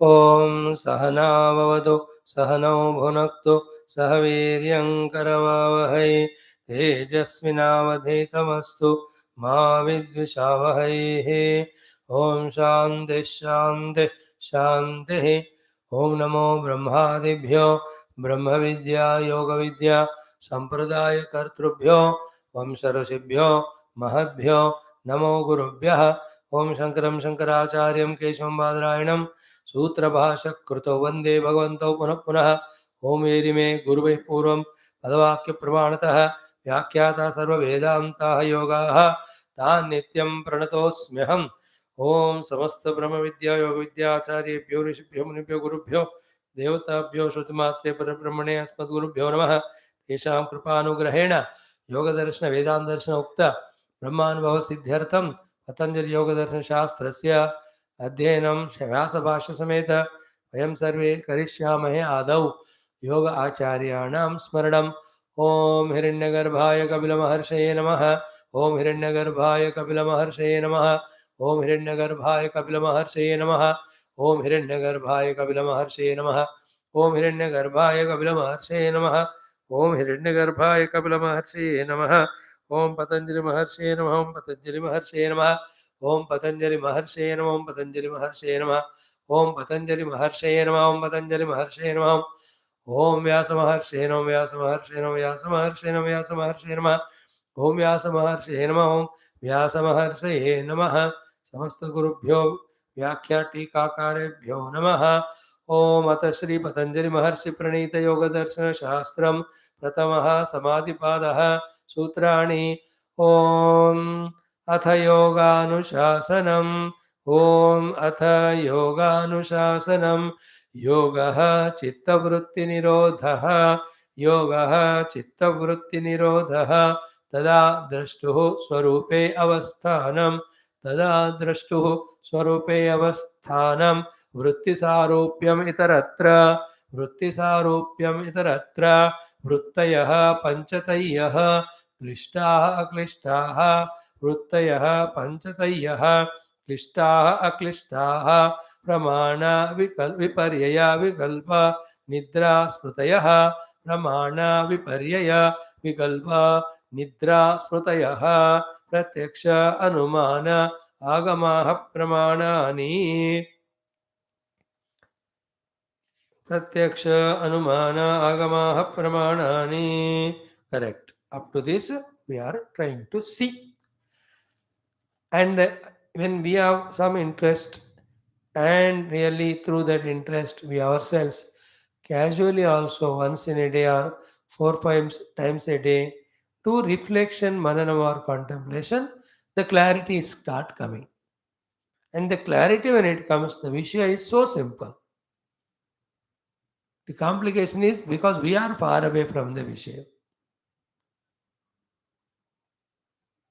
Om Sahana Vavatu Sahano Bhunaktu Sahaviryam Karavavahai Tejasvinavadhetamastu Ma Vidvishavahai. Om Shanti Shanti Shanti. Om Namo Brahmadibhyo Brahma Vidya Yoga Vidya Sampradaya Kartrubhyo Vamsharashibhyo Mahadbhyo Namo Gurubhyah. Om Shankaram Shankaracharyam Keshavam Badrayanam सूत्र भाषक कृतो वंदे भगवन्तौ पुनः पुनः ओम एरिमे गुरुवे पूर्वं पदवाक्य प्रमाणतः व्याख्याता सर्ववेदान्ताः योगाः तान् नित्यं प्रणतोऽस्म्यहम् ओम समस्त ब्रह्म विद्या योग विद्याचार्येभ्यो ऋषिभ्यो मुनिभ्यो गुरुभ्यो देवताभ्यो श्रुतिमात्रे परब्रह्मणे अस्मद्गुरुभ्यो नमः तेषां कृपानुग्रहेण योगदर्शन वेदान्तदर्शन उक्त ब्रह्मानुभव सिद्ध्यर्थं पतंजलि योगदर्शन शास्त्रस्य अध्ययनं व्यासभाष्य समेत वयं सर्वे करिष्यामहे। आदौ योग आचार्याणां स्मरणम्। ओम हिरण्यगर्भाय कपिलमहर्षये नमः। ओम हिरण्यगर्भाय कपिलमहर्षये नमः। ओम हिरण्यगर्भाय कपिलमहर्षये नमः। ओम हिरण्यगर्भाय कपिलमहर्षये नमः। ओम हिरण्यगर्भाय कपिलमहर्षये नमः। ओम हिरण्यगर्भाय कपिलमहर्षये नमः। ओम पतंजलि महर्षये नमः। ओम पतंजलि महर्षये नमः। ओम पतंजलि महर्षये नमः। ओम पतंजलि महर्षये नमः। ओम पतंजलि महर्षये नमः। ओम पतंजलि महर्षये नमः। ओम व्यास महर्षये नमः। व्यास महर्षये नमः। व्यास महर्षये नमः। व्यास महर्षये नमः। ओम व्यास महर्षये नमः। ओम व्यास महर्षये नमः। समस्त गुरुभ्यो व्याख्या टीकाकारेभ्यो नमः। ओम अथ श्री पतंजलि महर्षि प्रणीत योग दर्शन शास्त्रम प्रथमः समाधिपादः सूत्राणि। ओम अथ योगानुशासनम्। ओम अथ योगानुशासनम्। योगः चित्तवृत्तिनिरोधः। योगः चित्तवृत्तिनिरोधः। तदा द्रष्टुः स्वरूपे अवस्थानं। तदा द्रष्टुः स्वरूपे अवस्थानं। वृत्तिसारूप्यम् इतरत्र। वृत्तिसारूप्यम् इतरत्र। वृत्तयः पञ्चतयः क्लिष्टाः अक्लिष्टाः। वृत्तयः पञ्चतयः क्लिष्टाः अक्लिष्टाः। प्रमाण विपर्यय विकल्प निद्रा स्मृतयः। प्रमाण विपर्यय विकल्प निद्रा स्मृतयः। प्रत्यक्ष अनुमान आगमाः प्रमाणानि। प्रत्यक्ष अनुमान आगमाः प्रमाणानि. Correct. Up to this we are trying to see. And when we have some interest, and really through that interest we ourselves casually also once in a day or 4 5 times a day do reflection, mananam or contemplation, the clarity start coming. And the clarity, when it comes, the Vishya is so simple. The complication is because we are far away from the Vishya.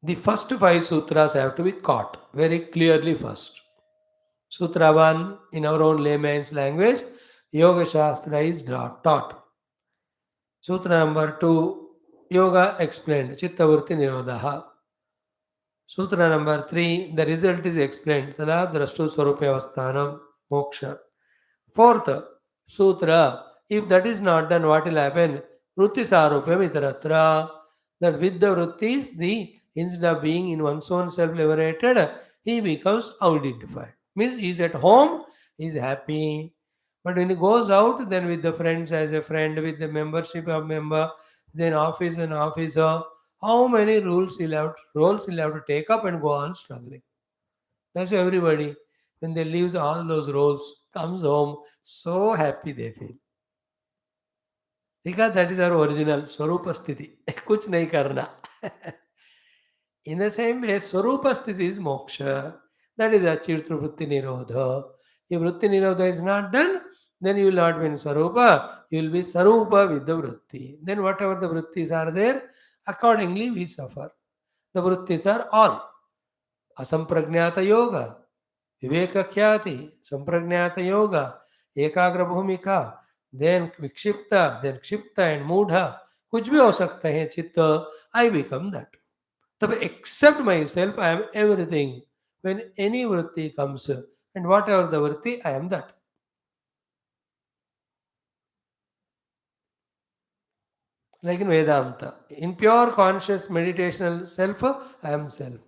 The first 5 sutras have to be caught very clearly first. Sutra 1, in our own layman's language, Yoga Shastra is taught. Sutra number 2, Yoga explained, Chitta Vritti Nirodha. Sutra number 3, the result is explained, Tada Drashtu Swarupe Avasthanam Moksha. Fourth Sutra, if that is not done, what will happen? Vrutthis Arupam Itaratra. That with the Vrutthis, instead of being in one's own self liberated, he becomes identified. Means he is at home, he is happy. But when he goes out, then with the friends as a friend, with the membership of member, then office and officer, how many roles he'll have to take up and go on struggling. That's everybody. When they leave all those roles, comes home, so happy they feel. Because that is our original Swarupa Sthiti. Kuch nahi karna. In the same way, Swarupa Sthiti is moksha. That is achieved through Vritti Nirodha. If Vritti Nirodha is not done, then you will not be in Swarupa. You will be Sarupa with the Vritti. Then whatever the Vrittis are there, accordingly we suffer. The Vrittis are all. Asampragnata Yoga, Viveka Khyati, Sampragnata Yoga, Ekagra Bhumika, then Vikshipta, then Kshipta and Mudha. कुछ भी हो सकता है चित्त. I become that. So except myself, I am everything. When any vritti comes, and whatever the vritti, I am that. Like in Vedanta. In pure conscious meditational self, I am self.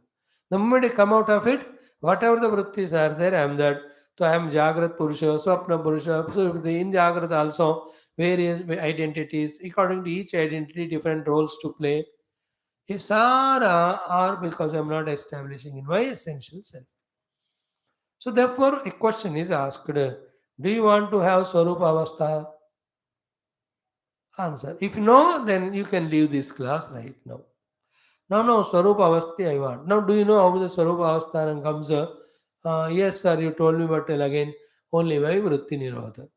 The moment I come out of it, whatever the vrittis are there, I am that. So I am Jagrat Purusha, Swapna Purusha, so in Jagrat also various identities. According to each identity, different roles to play. Isara are because I am not establishing in my essential self. So therefore, a question is asked: do you want to have Swarupa Avastha? Answer. If no, then you can leave this class right now. No, Swarupa Avasthi I want. Now, do you know how the Swarupa Avasthanam comes? Yes, sir, you told me, but tell again, only by Vrutti Nirodha.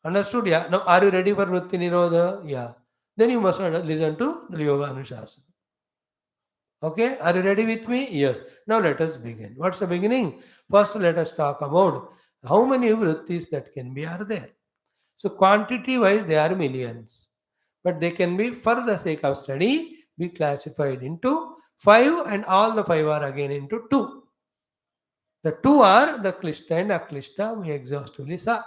Understood? Yeah. Now, are you ready for Vrutti Nirodha? Yeah. Then you must listen to the Yoga Anushasana. Okay, are you ready with me? Yes. Now, let us begin. What's the beginning? First, let us talk about how many Vrittis that can be are there. So, quantity wise, they are millions, but they can be, for the sake of study, be classified into five, and all the five are again into two. The two are the Klishta and Aklishta, we exhaustively saw.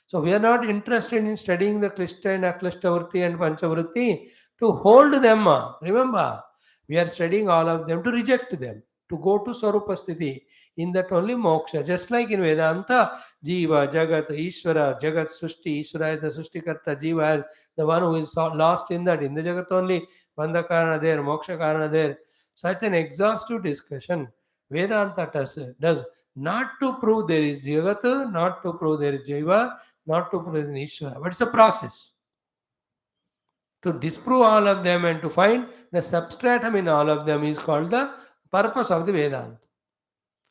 So, we are not interested in studying the Klishta and Aklishta Vritti and Panchavritti to hold them. Remember, we are studying all of them to reject them, to go to Sarupasthiti. In that only moksha. Just like in Vedanta, Jiva, Jagat, Ishvara, Jagat, Srushti, Ishvara is the Srushtikarta, Jiva is the one who is lost in that. In the Jagat only, Bandha Karana there, Moksha Karana there. Such an exhaustive discussion Vedanta does not to prove there is Jagat, not to prove there is Jiva, not to prove there is Ishvara, but it's a process to disprove all of them and to find the substratum in all of them is called the purpose of the Vedanta.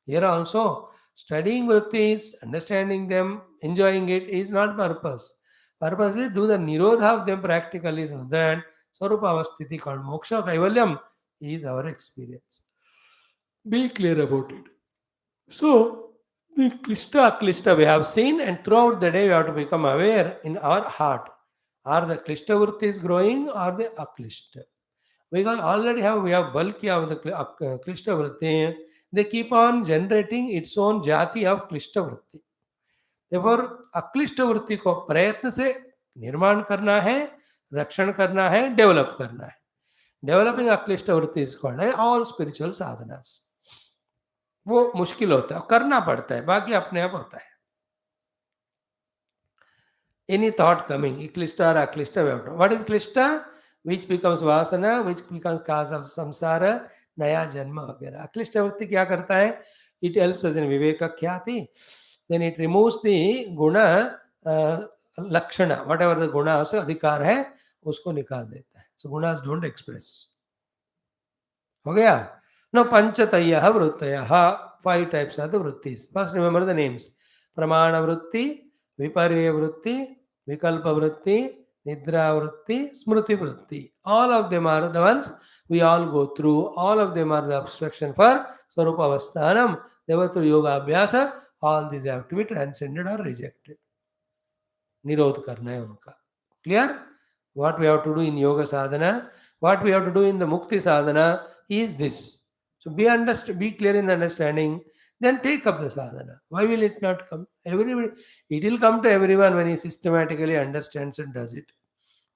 Here also, studying vrittis, understanding them, enjoying it is not purpose. Purpose is do the nirodha of them practically so that Swarupa Avasthiti called Moksha Kaivalyam is our experience. Be clear about it. So, the klishta, klishta we have seen, and throughout the day we have to become aware in our heart. Are the klishta vrittis growing or the aklishta? Because already we have bulky of the klishta vritti. They keep on generating its own jati of klishta vritti. Therefore, अक्लिष्ट वृत्ति को प्रयत्न से निर्माण करना है, रक्षण करना है, डेवलप करना है. डेवलपिंग अक्लिष्ट वृत्ति इज कॉल्ड ऑल स्पिरिचुअल साधनास. वो मुश्किल होता है, करना पड़ता है, बाकी अपने आप होता है. Any thought coming, klishta or aklishta, we have to. What is klishta? Which becomes vasana, which becomes cause of samsara, naya janma वगैरह. अक्लिष्ट वृत्ति क्या करता है? It helps us in viveka khyati. Then it removes the guna lakshana, whatever the gunas अधिकार है उसको निकाल देता है. So gunas don't express. हो गया? Now panchataya vruttaya, 5 types are the vrittis. First remember the names. Pramana vritti, Viparya vritti, Vikalpa vritti, Nidra vritti, Smruti vritti. All of them are the ones we all go through. All of them are the obstruction for Swarupa Avasthanam. They were through Yoga Abhyasa. All these have to be transcended or rejected. Nirodh karna hai unka. Clear? What we have to do in Yoga Sadhana, what we have to do in the Mukti Sadhana is this. So be clear in the understanding. Then take up the sadhana. Why will it not come? Everybody, it will come to everyone when he systematically understands and does it.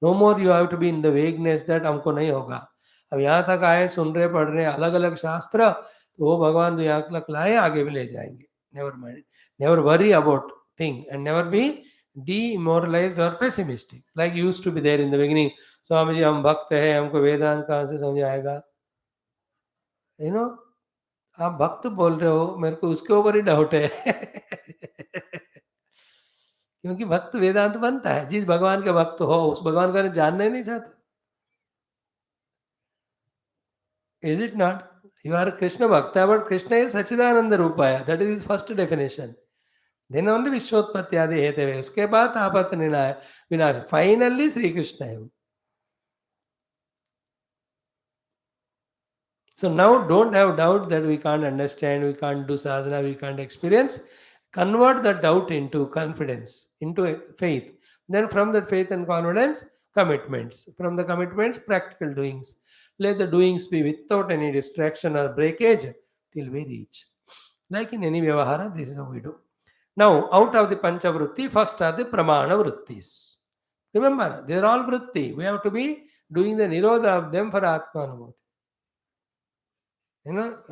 No more you have to be in the vagueness that हमको नहीं होगा. अब यहाँ तक आए, सुन रहे, पढ़ रहे, अलग अलग शास्त्र, तो वो भगवान जो यहाँ तक लाए आगे भी ले जाएंगे. Never mind. Never worry about thing and never be demoralized or pessimistic like used to be there in the beginning. Swami ji हम भक्त हैं, हमको वेदांत कहाँ से समझ आएगा? You know, आप भक्त बोल रहे हो, मेरे को उसके ऊपर ही डाउट है. क्योंकि भक्त वेदांत बनता है. जिस भगवान के भक्त हो उस भगवान को जानना ही नहीं चाहते. Is it not? You are Krishna Bhakta, but Krishna is Sachidananda Rupaya. That is his first definition. Then only Vishwotpatti Adi Hetave. उसके बाद आपत विनाश. Finally Sri Krishna है. So now don't have doubt that we can't understand, we can't do sadhana, we can't experience. Convert the doubt into confidence, into faith. Then from that faith and confidence, commitments. From the commitments, practical doings. Let the doings be without any distraction or breakage till we reach. Like in any vyavahara, this is how we do. Now, out of the panchavrutti, first are the pramana vrittis. Remember, they are all vritti. We have to be doing the nirodha of them for Atma Anubhuti.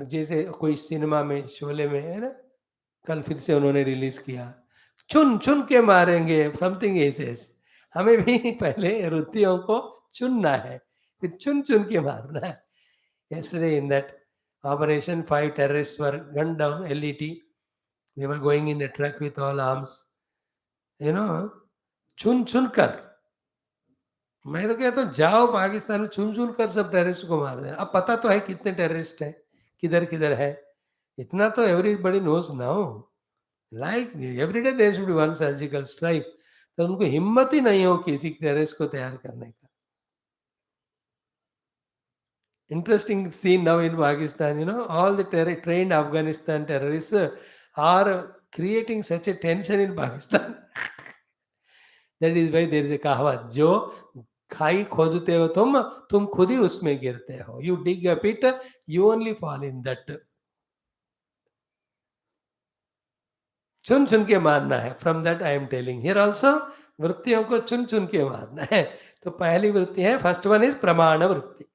जैसे कोई cinema में, शोले में, है ना, कल फिर से उन्होंने रिलीज किया, चुन चुन के मारेंगे, समथिंग ऐसे। हमें भी पहले वृत्तियों को चुनना है, फिर चुन चुन के मारना है। Yesterday in that operation, 5 terrorists were gunned down, LET. They were going in a truck with all arms. चुन चुन कर। मैं तो कहता हूँ जाओ पाकिस्तान में, चुन चुन कर सब टेररिस्ट को मार देना। अब पता तो है कितने टेररिस्ट है, किधर किधर है, इतना तो everybody knows now. Like every day there should be one surgical strike. तो उनको हिम्मत ही नहीं हो किसी टेररिस्ट को तैयार करने का। Interesting scene now in Pakistan, all the trained Afghanistan terrorists are creating such a tension in Pakistan. That is why there is a कहावत, जो खाई खोदते हो तुम खुद ही उसमें गिरते हो. You dig a pit, you only fall in that. चुन चुन के मारना है. From that I am telling. Here also वृत्तियों को चुन चुन के मारना है. तो पहली वृत्ति है, first one is प्रमाण वृत्ति.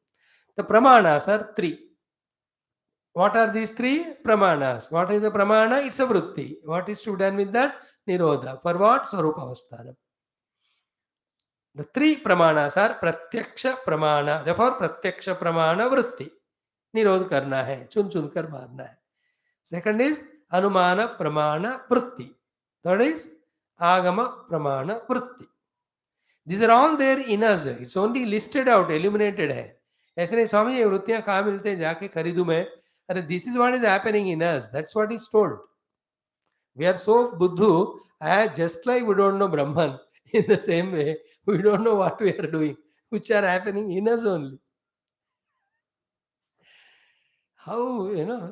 The pramanas are 3. What are these 3 pramanas? What is the pramana? It's a vrutti. What is to be done with that? Nirodha. For what? Swarupavasthanam. The 3 pramanas are pratyaksha pramana. Therefore, pratyaksha pramana vrutti. Nirodha karna hai. Chun chun kar marna hai. Second is anumana pramana vrutti. Third is agama pramana vrutti. These are all there in us. It's only listed out, illuminated hai. ऐसे नहीं स्वामी ये वृत्तियां कहाँ मिलते हैं, जाके खरीदूं मैं? अरे this is what is happening in us, that's what is told. We are so बुद्धू, just like we don't know Brahman, in the same way we don't know what we are doing, which are happening in us only. How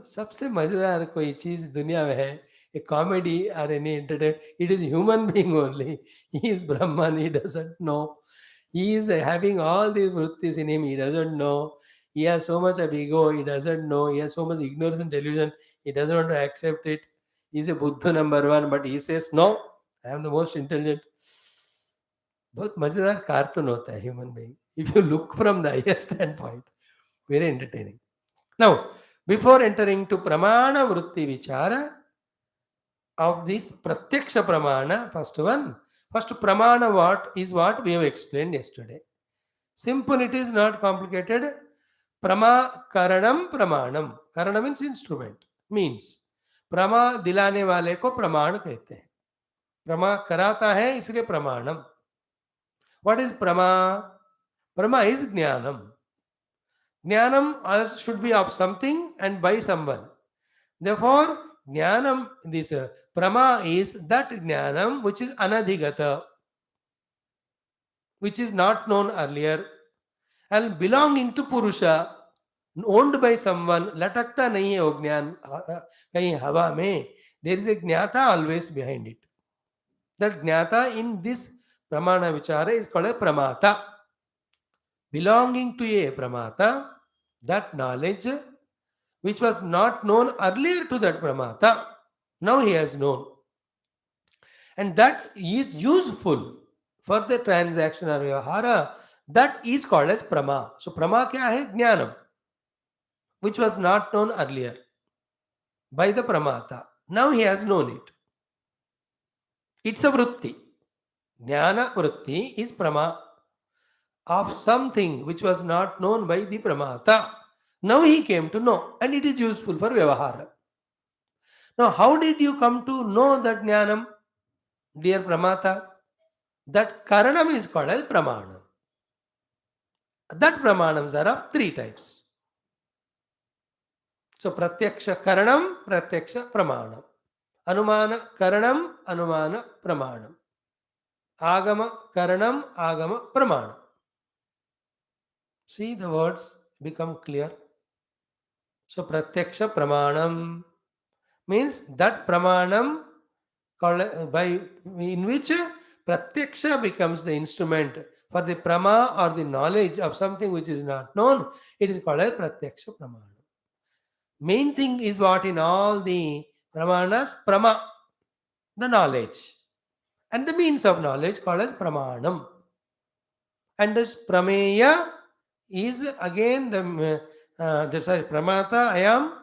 सबसे मजेदार कोई चीज दुनिया में है, a comedy or any entertainment, it is human being only. He is Brahman, he doesn't know. He is having all these vrutthis in him, he doesn't know. He has so much of ego, he doesn't know. He has so much ignorance and delusion, he doesn't want to accept it. He is a Buddha number 1, but he says, no, I am the most intelligent. बहुत मजेदार cartoon होता है human being, if you look from the higher standpoint. Very entertaining. Now, before entering to pramana vrutti vichara of this pratyaksha pramana, first pramana what we have explained yesterday. Simple, it is not complicated. Karanam pramanam. Karana means instrument. Means प्रमा दिलाने वाले को प्रमाण कहते हैं. प्रमा कराता है इसलिए प्रमाणम. What is prama? Prama is jnanam. Jnanam should be of something and by someone. Therefore, jnanam, this prama is that jnanam which is anadhigata, which is not known earlier, and belonging to Purusha, owned by someone. Latakta nahi hai wo jnana kahin hawa mein. There is a jnata always behind it. That jnata in this pramana vichara is called a pramata. Belonging to a pramata, that knowledge which was not known earlier to that pramata, now he has known. And that is useful for the transaction or vyavahara, that is called as prama. So prama kya hai? Jnanam, which was not known earlier by the pramata. Now he has known it. It's a vrutti. Jnana vrutti is prama of something which was not known by the pramata. Now he came to know, and it is useful for vyavahara. Now, how did you come to know that jnanam, dear pramata? That karanam is called as pramanam. That pramanams are of 3 types. So, pratyaksha karanam, pratyaksha pramanam. Anumana karanam, anumana pramanam. Agama karanam, agama pramanam. See, the words become clear. So, pratyaksha pramanam means that pramanam by in which pratyaksha becomes the instrument for the prama or the knowledge of something which is not known. It is called as pratyaksha pramana. Main thing is what in all the pramanas? Prama, the knowledge, and the means of knowledge called as pramanam. And this prameya is again sorry, pramata, I am,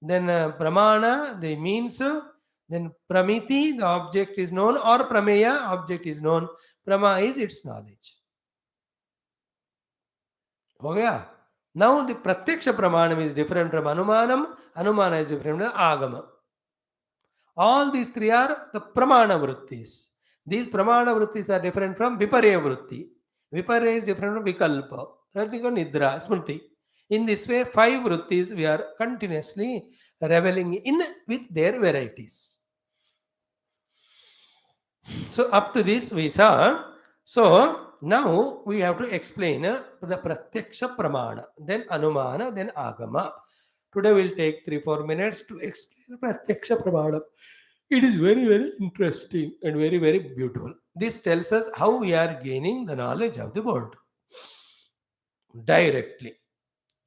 then pramana, the means, then pramiti, the object is known, or prameya, object is known, prama is its knowledge. हो गया? Now the pratyaksha pramanam is different from anumanam, anumana is different from agama. All these three are the pramana vruttis. These pramana vruttis are different from viparya vritti. Viparya is different from vikalpa. That is called nidra, smriti. In this way, 5 vrittis we are continuously reveling in with their varieties. So up to this we saw. So now we have to explain the pratyaksha pramana, then anumana, then agama. Today we'll take 3-4 minutes to explain pratyaksha pramana. It is very, very interesting and very, very beautiful. This tells us how we are gaining the knowledge of the world directly.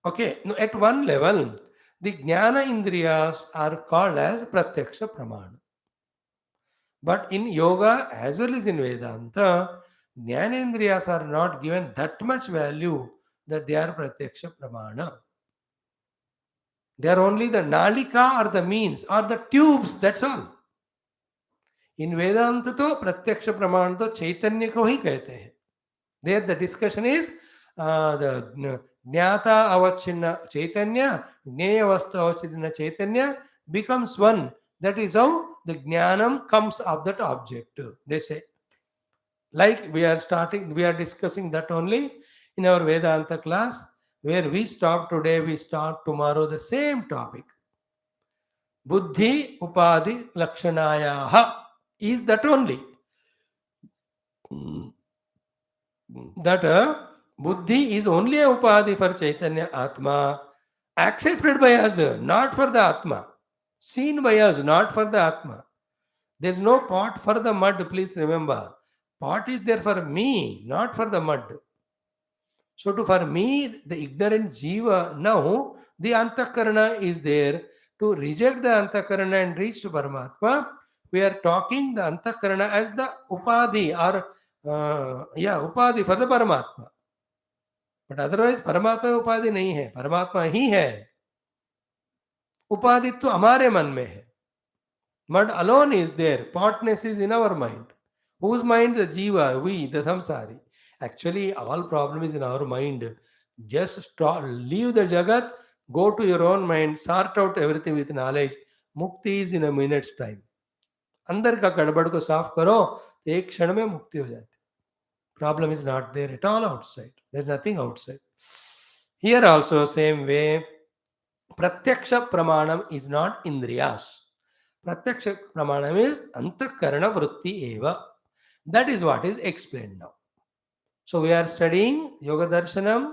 Okay, now at one level, the jnana indriyas are called as pratyaksha pramana. But in yoga as well as in Vedanta, jnanendriyas are not given that much value that they are pratyaksha pramana. They are only the nalika or the means or the tubes, that's all. In Vedanta तो प्रत्यक्ष प्रमाण तो चैतन्य को ही कहते हैं. There the discussion is the jnata avachinna chaitanya, jnaya vastu avachinna chaitanya becomes one. That is how the jnanam comes of that object. They say. Like we are discussing that only in our Vedanta class, where we stop today, we start tomorrow the same topic. Buddhi upadi lakshanayaha is that only. That buddhi is only a upadi for Chaitanya Atma, accepted by us, not for the Atma, seen by us, not for the Atma. There is no pot for the mud, please remember. Pot is there for me, not for the mud. So for me, the ignorant jiva, now the antakarana is there to reject the antakarana and reach to Paramatma. We are talking the antakarana as the upadi or upadi for the Paramatma. But otherwise Paramatma उपाधि नहीं है, परमात्मा ही है. उपाधि तो हमारे मन में है. Mud alone is there. Potness is in our mind. Whose mind? The jiva, we, the samsari. Actually, all problem is in our mind. Just stop, leave the jagat, go to your own mind, sort out everything with knowledge. Mukti is in a minute's time. अंदर का गड़बड़ को साफ करो, एक क्षण में मुक्ति हो जाती. Problem is not there at all outside. There's nothing outside. Here also same way, pratyaksha pramanam is not indriyas. Pratyaksha pramanam is antakarana vritti eva. That is what is explained now. So we are studying Yoga Darshanam,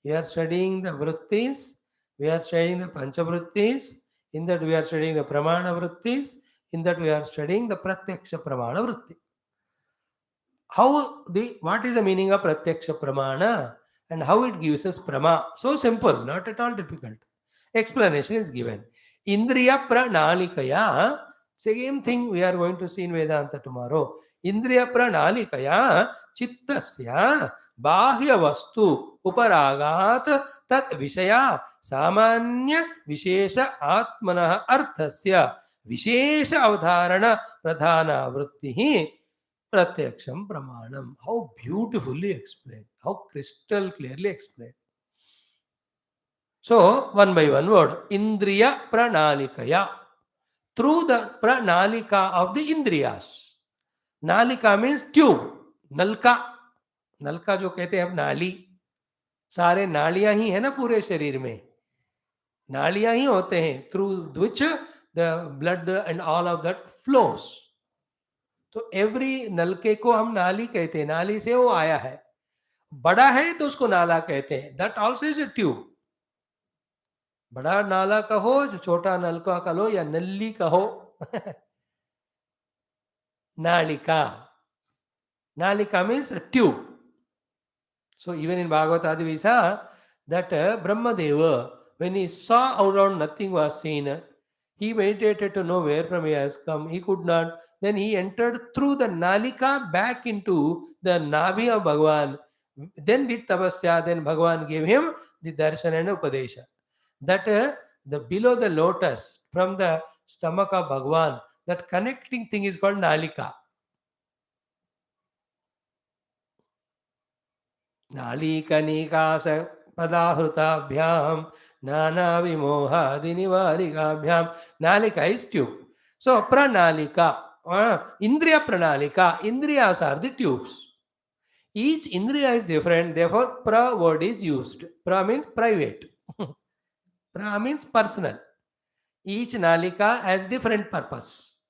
we are studying the Vrutthis, we are studying the Panchavrittis, in that we are studying the Pramana Vrittis, in that we are studying the Pratyaksha Pramana Vritti. What is the meaning of Pratyaksha Pramana and how it gives us Prama? So simple, not at all difficult. Explanation is given. Indriya Pranalikaya, same thing we are going to see in Vedanta tomorrow. Indriya Pranalikaya Chittasya Bahya Vastu Uparagat Tat Vishaya Samanya Vishesha Atmana Arthasya Vishesha Avdharana Pradhana Vrittihi Pratyaksham Pramanam. How beautifully explained, how crystal clearly explained. So, one by one word, Indriya Pranalikaya. Through the Pranalika of the Indriyas. Nalika means tube, नलका. नलका जो कहते हैं अब नाली, सारे नालियां ही है ना पूरे शरीर में, नालियां ही होते हैं, through which the blood and all of that flows. तो एवरी नलके को हम नाली कहते हैं, नाली से वो आया है. बड़ा है तो उसको नाला कहते हैं. That also is a tube. बड़ा नाला कहो, जो छोटा नलका कहो या नल्ली कहो. नालिका. Nalika means a tube. So even in Bhagavad Adi we saw that Brahmadeva, when he saw around nothing was seen, he meditated to know where from he has come. He could not. Then he entered through the Nalika back into the Navi of Bhagavan, then did tapasya, then Bhagavan gave him the darshan and upadesha. That the below the lotus, from the stomach of Bhagavan, that connecting thing is called nalika. Nalikanikasa padahrutabhyam nana vimohadi nivarikabhyam. Nalika is tube. So pranalika, indriya pranalika, indriyas are the tubes. Each indriya is different, therefore pra word is used. Pra means private. pra means personal. Each nalika has different purpose.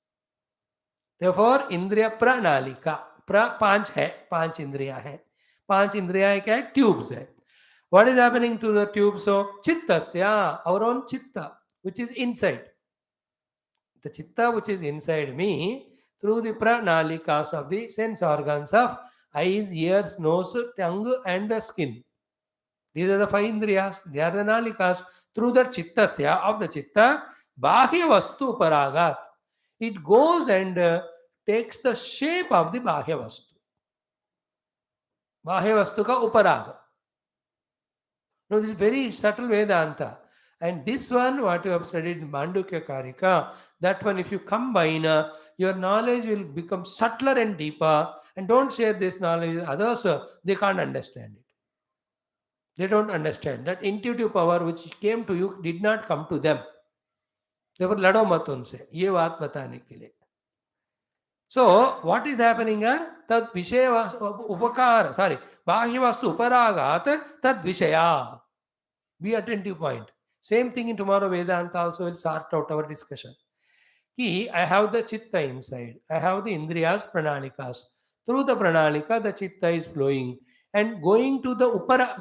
Therefore इंद्रिय प्रणालिका, प्र पांच है, पांच इंद्रिया है. पांच इंद्रिया क्या है? ट्यूब्स है. What is happening to the tubes? So chittasya, our own chitta, which is inside. The chitta which is inside me, through the pranalikas of the sense organs of eyes, ears, nose, tongue and the skin. These are the five indriyas. They are the nalikas. Through the chittasya of the chitta, bahya vastu paragat. It goes and takes the shape of the bahya vastu. Bahya vastu ka uparag. Now this is very subtle Vedanta. And this one, what you have studied in Mandukya Karika, that one, if you combine, your knowledge will become subtler and deeper. And don't share this knowledge with others, they can't understand it. They don't understand. That intuitive power which came to you did not come to them. Therefore, लड़ो मत उनसे, ये बात बताने के लिए. So, what is happening here? Tad vishaya upakar, sorry, bahya vastu uparagat tad vishaya. Be attentive point. Same thing in tomorrow Vedanta also will sort out our discussion. Ki, I have the chitta inside. I have the indriyas pranalikas. Through the pranalika, the chitta is flowing and going to the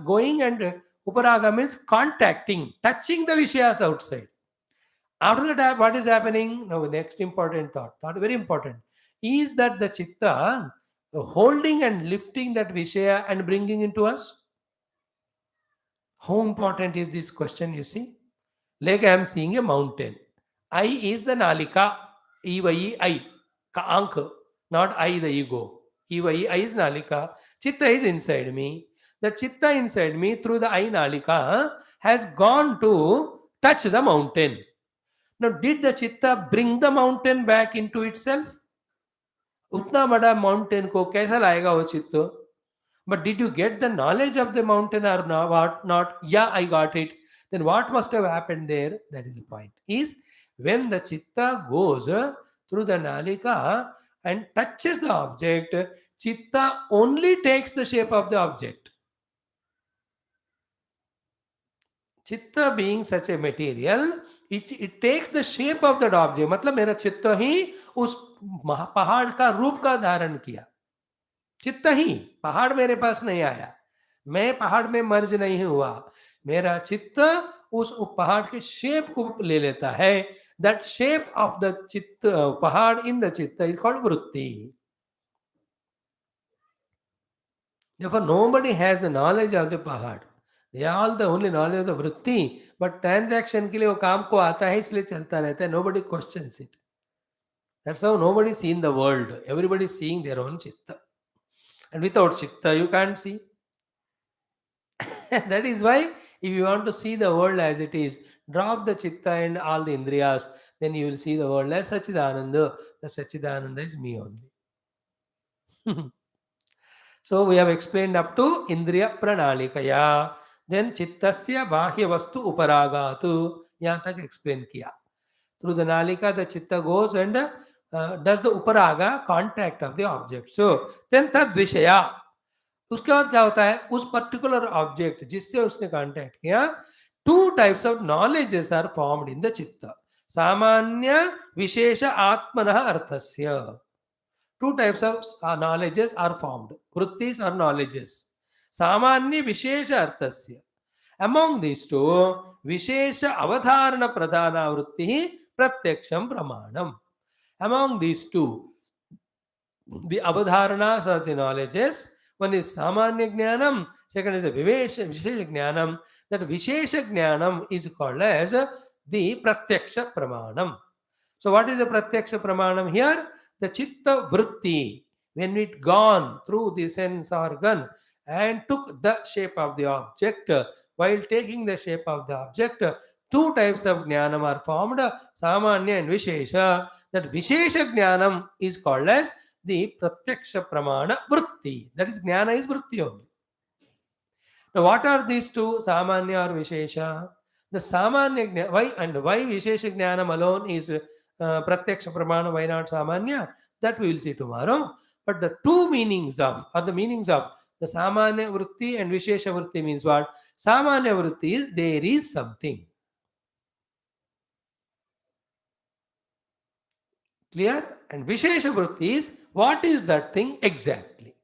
going and uparaga means contacting, touching the vishayas outside. After that, what is happening? Now, next important thought very important, is that the chitta holding and lifting that vishaya and bringing into us. How important is this question, you see? Like I am seeing a mountain. I is the nalika, I, ka ankh, not I the ego. I is nalika. Chitta is inside me. The chitta inside me through the I nalika has gone to touch the mountain. Now, did the chitta bring the mountain back into itself? उतना बड़ा mountain को कैसा लाएगा वो चित्त? But did you get the knowledge of the mountain or not? Not. Yeah, I got it. Then what must have happened there? That is the point. Is when the chitta goes through the nalika and touches the object, chitta only takes the shape of the object. Chitta being such a material, it takes the shape of that object. मतलब मेरा चित्त ही उस पहाड़ का रूप का धारण किया. चित्त ही, पहाड़ मेरे पास नहीं आया, मैं पहाड़ में मर्ज नहीं हुआ, मेरा चित्त उस पहाड़ के शेप को ले लेता है. दैट शेप ऑफ द चित्त, पहाड़ इन द चित्त इज कॉल्ड वृत्ति. Therefore, nobody has the knowledge of the पहाड़. They are all the only knowledge of the वृत्ति. But transaction के लिए वो काम को आता है, इसलिए चलता रहता है. Nobody questions it. That's how nobody seen the world. Everybody is seeing their own chitta. And without chitta, you can't see. That is why, if you want to see the world as it is, drop the chitta and all the indriyas, then you will see the world as Sachidananda. The Sachidananda is me only. So, we have explained up to Indriya Pranalikaya. Then Chittasya Bahya Vastu Uparagatu. Yahan tak explain kiya. Through the Nalika, the Chitta goes and does the Uparaga, contact of the object. So, then Tad Vishaya. उसके बाद क्या होता है? उस particular object जिससे उसने contact किया, two types of knowledges are formed in the चित्त. सामान्य विशेष आत्मनः अर्थस्य. Two types of knowledges are formed. Vrutthis or knowledges. Samanya Vishesha Arthasya. Among these two, Vishesha Avadharana Pradhana Vrutti Pratyaksham Pramanam. Among these two, the Avadharanas are the knowledges. One is Samanya Jnanam, second is the Vishesha Jnanam. That Vishesha Jnanam is called as the Pratyaksha Pramanam. So what is the Pratyaksha Pramanam here? The chitta vritti, when it gone through the sense organ and took the shape of the object. While taking the shape of the object, two types of jnanam are formed, samanya and vishesha. That vishesha jnanam is called as the pratyaksha pramana vrutti. That is, jnana is vrutti only. Now, what are these two, samanya or vishesha? The samanya why and why vishesha jnanam alone is pratyaksha pramana, why not samanya? That we will see tomorrow. But the two meanings of, or the meanings of the samanya vrutti and vishesha vrutti means what? Samanya vrutti is there is something. Clear? And vishesha vrutti is what is that thing exactly.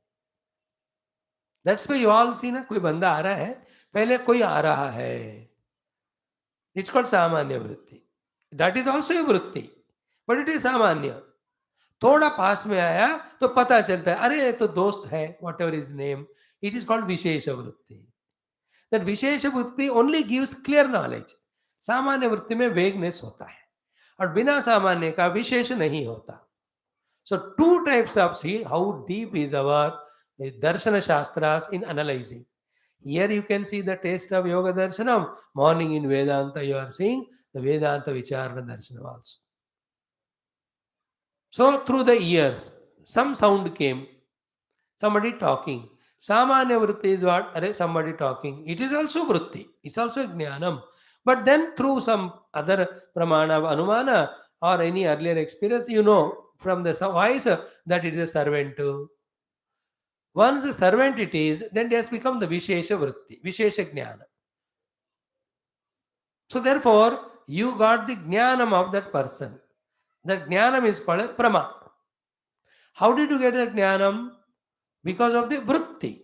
That's why you all see ना, कोई बंदा आ रहा है, पहले कोई आ रहा है. It's called samanya vritti. That is also a vritti, but it is samanya. थोड़ा पास में आया तो पता चलता है, अरे ये तो दोस्त है, whatever his name. It is called vishesha vritti. That vishesha vritti only gives clear knowledge. सामान्य वृत्ति में वेगनेस होता है और बिना सामान्य का विशेष नहीं होता. So two types of, see how deep is our Darshana Shastras in analyzing. Here you can see the taste of Yoga Darshanam. Morning in Vedanta you are seeing the Vedanta Vicharana Darshanam also. So through the ears, some sound came, somebody talking. Samanya vritti is what? Are somebody talking. It is also vritti. It's also jnanam. But then through some other pramana, anumana, or any earlier experience, you know from the voice that it is a servant. Once the servant it is, then it has become the vishesha vritti, vishesha jnana. So therefore, you got the jnanam of that person. That jnanam is called a prama. How did you get that jnanam? Because of the vritti,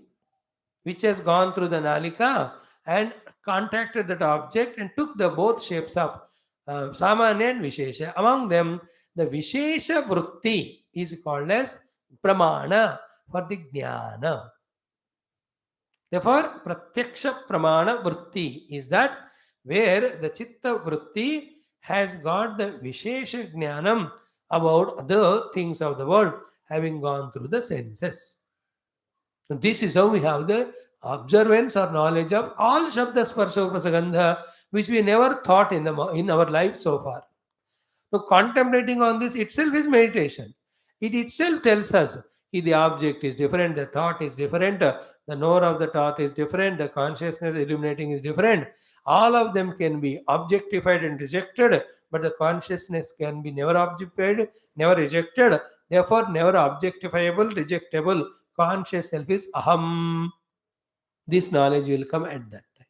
which has gone through the nalika and contacted that object and took the both shapes of samanya and vishesha. Among them, the vishesha vritti is called as pramana for the jnana. Therefore, pratyaksha pramana vritti is that where the chitta vritti has got the vishesha jnanam about the things of the world having gone through the senses. So this is how we have the observance or knowledge of all Shabda Sparsha Upasagandha, which we never thought in our life so far. So contemplating on this itself is meditation. It itself tells us that the object is different, the thought is different, the knower of the thought is different, the consciousness illuminating is different. All of them can be objectified and rejected, but the consciousness can be never objectified, never rejected, therefore never objectifiable, rejectable. Conscious self is aham. This knowledge will come at that time.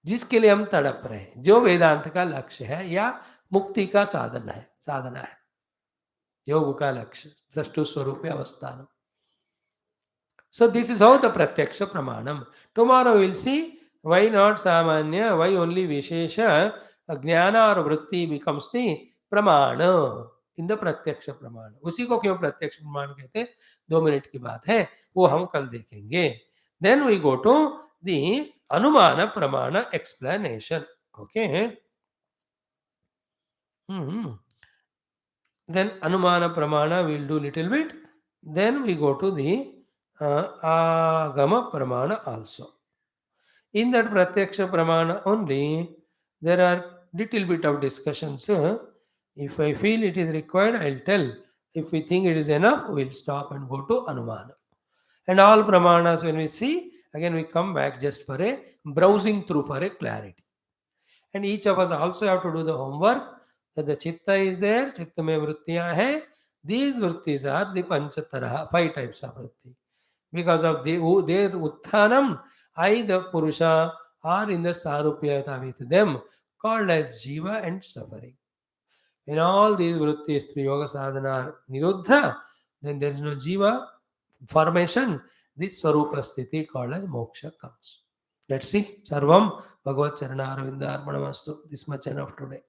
जिसके लिए हम तड़प रहे हैं, जो वेदांत का लक्ष्य है या मुक्ति का साधना है, योग का लक्ष्य, द्रष्टु स्वरूप अवस्थानम. So this is how the pratyaksha pramanam. Tomorrow we will see why not samanya, why only vishesha, jnana or vritti becomes the pramana in the pratyaksha pramana. उसी को क्यों प्रत्यक्ष प्रमाण कहते हैं, 2 मिनट की बात है, वो हम कल देखेंगे. Then we go to the anumana pramana explanation. Okay. Then anumana pramana we will do little bit. Then we go to the agama pramana also. In that pratyaksha pramana only, there are little bit of discussions. If I feel it is required, I will tell. If we think it is enough, we will stop and go to anumana. And all pramanas, when we see, again we come back just for a browsing through for a clarity. And each of us also have to do the homework that the chitta is there, chitta mein vrittiyan hai. These vrittis are the panchatara, 5 types of vritti. Because of their utthanam, I, the Purusha, are in the sarupyata with them, called as jiva and suffering. When all these vrittis through yoga sadhana are niruddha, then there is no jiva formation. This swarupa sthiti called as moksha comes. Let's see. Sarvam Bhagavad Charana Arvinda Arpanamastu. This much enough today.